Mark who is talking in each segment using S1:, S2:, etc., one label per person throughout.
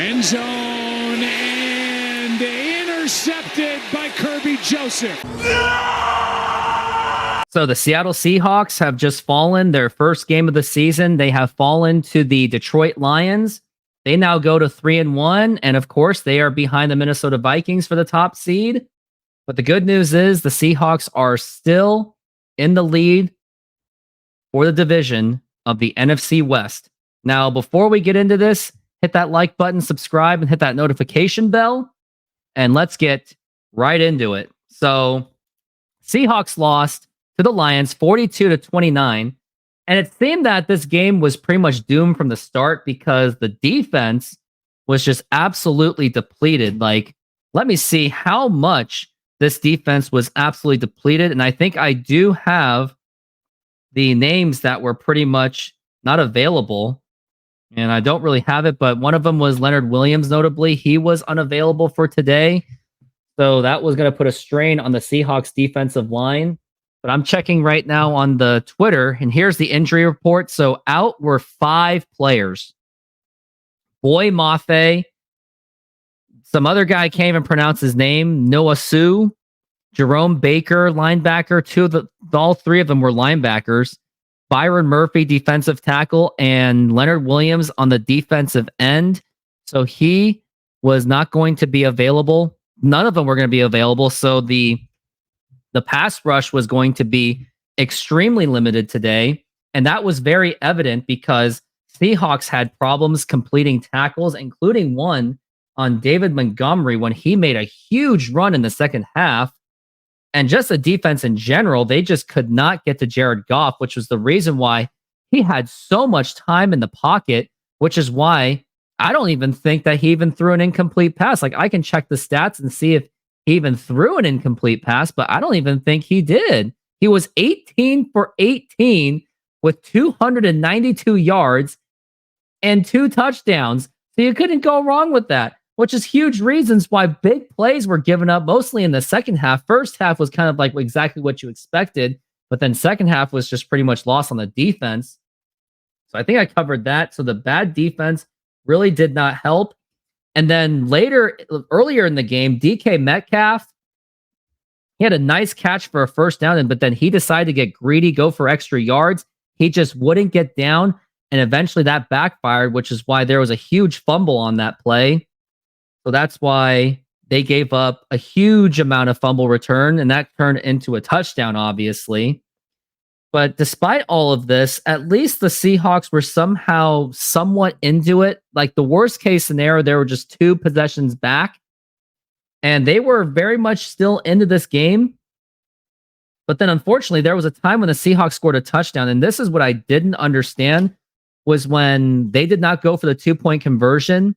S1: End zone and intercepted by Kirby Joseph.
S2: So the Seattle Seahawks have just fallen their first game of the season. They have fallen to the Detroit Lions. They now go to 3-1. And of course, they are behind the Minnesota Vikings for the top seed. But the good news is the Seahawks are still in the lead for the division of the NFC West. Now, before we get into this, hit that like button, subscribe, and hit that notification bell. And let's get right into it. So, Seahawks lost to the Lions 42-29. And it seemed that this game was pretty much doomed from the start because the defense was just absolutely depleted. Like, let me see how much this defense was absolutely depleted. And I think I do have the names that were pretty much not available. And I don't really have it, but one of them was Leonard Williams, notably. He was unavailable for today. So that was going to put a strain on the Seahawks defensive line. But I'm checking right now on the Twitter, and here's the injury report. So out were 5 players. Boy Mafe, some other guy can't even pronounce his name, Noah Sue, Jerome Baker, linebacker. All 3 of them were linebackers. Byron Murphy, defensive tackle, and Leonard Williams on the defensive end. So he was not going to be available. None of them were going to be available. So the pass rush was going to be extremely limited today. And that was very evident because Seahawks had problems completing tackles, including one on David Montgomery when he made a huge run in the second half. And just the defense in general, they just could not get to Jared Goff, which was the reason why he had so much time in the pocket, which is why I don't even think that he even threw an incomplete pass. Like, I can check the stats and see if he even threw an incomplete pass, but I don't even think he did. He was 18 for 18 with 292 yards and 2 touchdowns. So you couldn't go wrong with that, which is huge reasons why big plays were given up mostly in the second half. First half was kind of like exactly what you expected, but then second half was just pretty much lost on the defense. So I think I covered that. So the bad defense really did not help. And then earlier in the game, DK Metcalf, he had a nice catch for a first down, but then he decided to get greedy, go for extra yards. He just wouldn't get down, and eventually that backfired, which is why there was a huge fumble on that play. So that's why they gave up a huge amount of fumble return, and that turned into a touchdown, obviously. But despite all of this, at least the Seahawks were somehow somewhat into it. Like, the worst case scenario, there were just 2 possessions back, and they were very much still into this game. But then, unfortunately, there was a time when the Seahawks scored a touchdown, and this is what I didn't understand, was when they did not go for the 2-point conversion.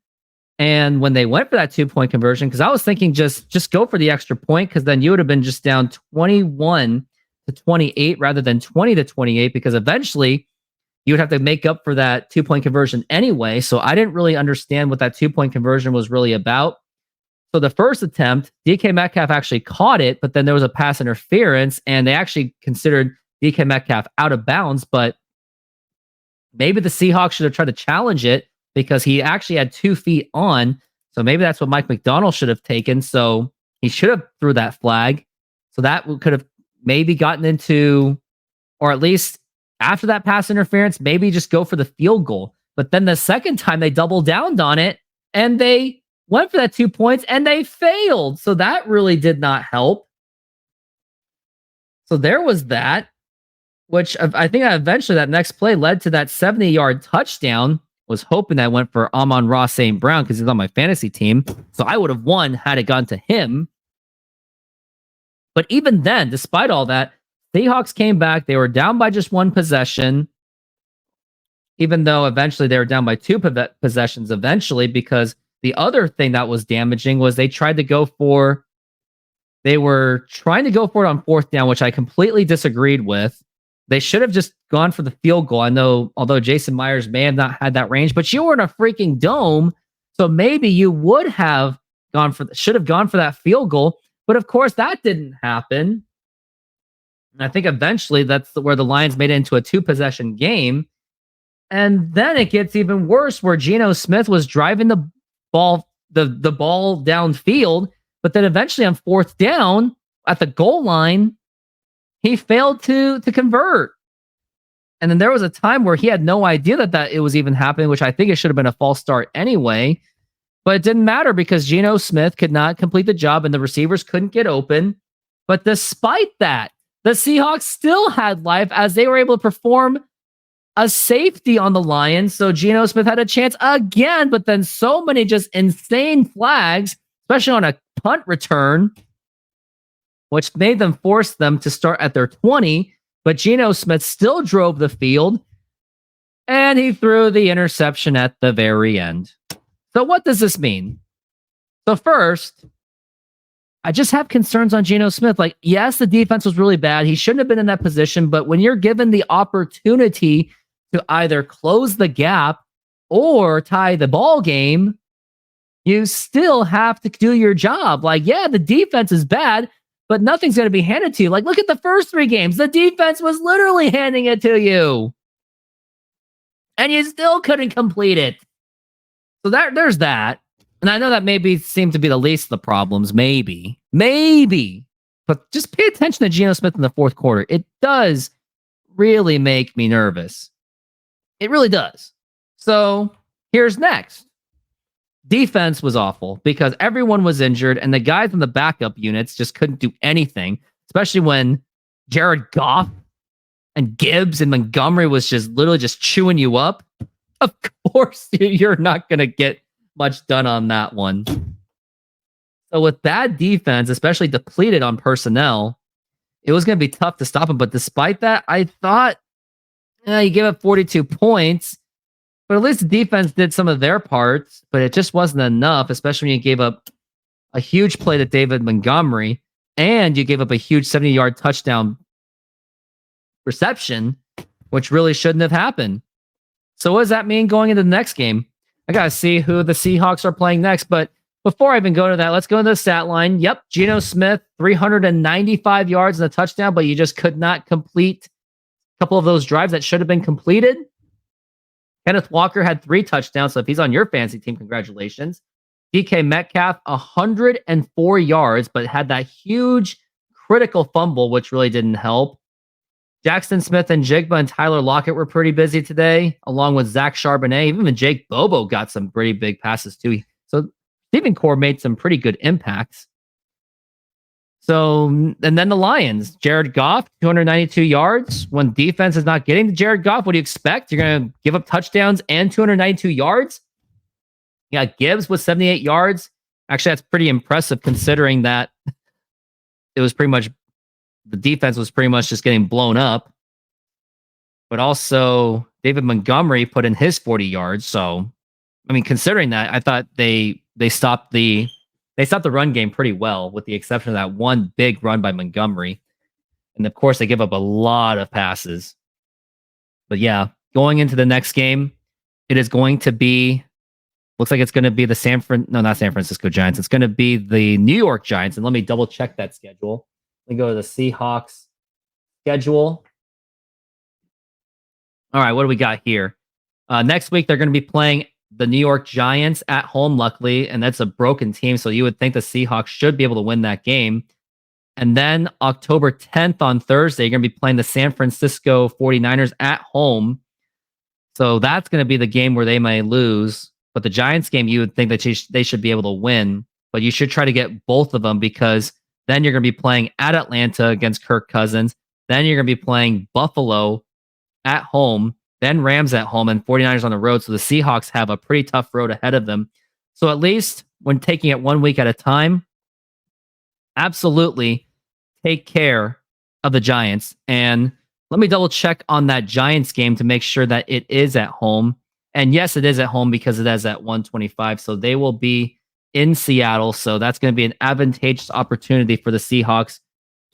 S2: And when they went for that 2-point conversion, because I was thinking just go for the extra point, because then you would have been just down 21-28 rather than 20-28, because eventually you would have to make up for that 2-point conversion anyway. So I didn't really understand what that 2-point conversion was really about. So the first attempt, DK Metcalf actually caught it, but then there was a pass interference, and they actually considered DK Metcalf out of bounds. But maybe the Seahawks should have tried to challenge it because he actually had 2 feet on. So maybe that's what Mike McDonald should have taken. So he should have threw that flag. So that could have maybe gotten into, or at least after that pass interference, maybe just go for the field goal. But then the second time they doubled down on it and they went for that 2 points and they failed. So that really did not help. So there was that, which I think eventually that next play led to that 70-yard touchdown. Was hoping that went for Amon-Ra St. Brown because he's on my fantasy team. So I would have won had it gone to him. But even then, despite all that, Seahawks came back. They were down by just 1 possession, even though eventually they were down by 2 possessions eventually, because the other thing that was damaging was they were trying to go for it on 4th down, which I completely disagreed with. They should have just gone for the field goal. I know, although Jason Myers may have not had that range, but you were in a freaking dome, so maybe you would have should have gone for that field goal. But of course, that didn't happen. And I think eventually that's where the Lions made it into a 2-possession game. And then it gets even worse, where Geno Smith was driving the ball downfield, but then eventually on 4th down at the goal line, he failed to convert. And then there was a time where he had no idea that it was even happening, which I think it should have been a false start anyway. But it didn't matter because Geno Smith could not complete the job and the receivers couldn't get open. But despite that, the Seahawks still had life as they were able to perform a safety on the Lions. So Geno Smith had a chance again, but then so many just insane flags, especially on a punt return, which made them force them to start at their 20. But Geno Smith still drove the field, and he threw the interception at the very end. So what does this mean? So first, I just have concerns on Geno Smith. Like, yes, the defense was really bad. He shouldn't have been in that position, but when you're given the opportunity to either close the gap or tie the ball game, you still have to do your job. Like, yeah, the defense is bad, but nothing's going to be handed to you. Like, look at the first 3 games. The defense was literally handing it to you, and you still couldn't complete it. So there's that. And I know that maybe seemed to be the least of the problems. Maybe. But just pay attention to Geno Smith in the 4th quarter. It does really make me nervous. It really does. So here's next. Defense was awful because everyone was injured and the guys in the backup units just couldn't do anything, especially when Jared Goff and Gibbs and Montgomery was just literally just chewing you up. Of course, you're not going to get much done on that one. So with bad defense, especially depleted on personnel, it was going to be tough to stop him. But despite that, I thought you gave up 42 points, but at least the defense did some of their parts, but it just wasn't enough, especially when you gave up a huge play to David Montgomery and you gave up a huge 70-yard touchdown reception, which really shouldn't have happened. So what does that mean going into the next game? I got to see who the Seahawks are playing next. But before I even go to that, let's go into the stat line. Yep, Geno Smith, 395 yards and a touchdown, but you just could not complete a couple of those drives that should have been completed. Kenneth Walker had 3 touchdowns, so if he's on your fantasy team, congratulations. DK Metcalf, 104 yards, but had that huge critical fumble, which really didn't help. Jackson Smith and Jigba and Tyler Lockett were pretty busy today, along with Zach Charbonnet. Even Jake Bobo got some pretty big passes too. So Stephen Core made some pretty good impacts. So, and then the Lions, Jared Goff, 292 yards. When defense is not getting to Jared Goff, what do you expect? You're going to give up touchdowns and 292 yards? Yeah, Gibbs with 78 yards. Actually, that's pretty impressive considering that it was pretty much the defense was pretty much just getting blown up. But also, David Montgomery put in his 40 yards. So, I mean, considering that, I thought they stopped the run game pretty well, with the exception of that one big run by Montgomery. And of course, they give up a lot of passes. But yeah, going into the next game, it is going to be, looks like it's going to be the not San Francisco Giants. It's going to be the New York Giants. And let me double check that schedule. Let me go to the Seahawks schedule. All right, what do we got here? Next week, they're going to be playing the New York Giants at home, luckily, and that's a broken team, so you would think the Seahawks should be able to win that game. And then October 10th on Thursday, you're going to be playing the San Francisco 49ers at home. So that's going to be the game where they may lose. But the Giants game, you would think that they should be able to win, but you should try to get both of them because then you're going to be playing at Atlanta against Kirk Cousins. Then you're going to be playing Buffalo at home, then Rams at home, and 49ers on the road. So the Seahawks have a pretty tough road ahead of them. So at least when taking it 1 week at a time, absolutely take care of the Giants. And let me double check on that Giants game to make sure that it is at home. And yes, it is at home because it has at 125. So they will be in Seattle. So that's going to be an advantageous opportunity for the Seahawks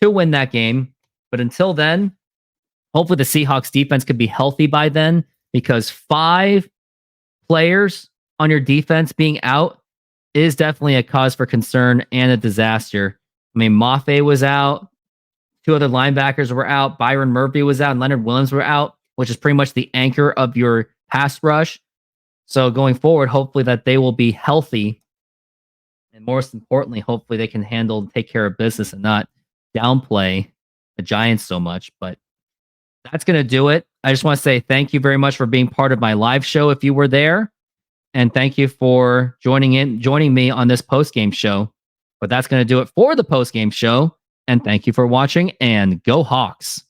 S2: to win that game. But until then, hopefully the Seahawks defense could be healthy by then, because 5 players on your defense being out is definitely a cause for concern and a disaster. I mean, Mafe was out. 2 other linebackers were out. Byron Murphy was out and Leonard Williams were out, which is pretty much the anchor of your pass rush. So going forward, hopefully that they will be healthy. And most importantly, hopefully they can handle and take care of business and not downplay the Giants so much. But that's going to do it. I just want to say thank you very much for being part of my live show if you were there. And thank you for joining me on this post-game show. But that's going to do it for the post-game show. And thank you for watching, and go Hawks.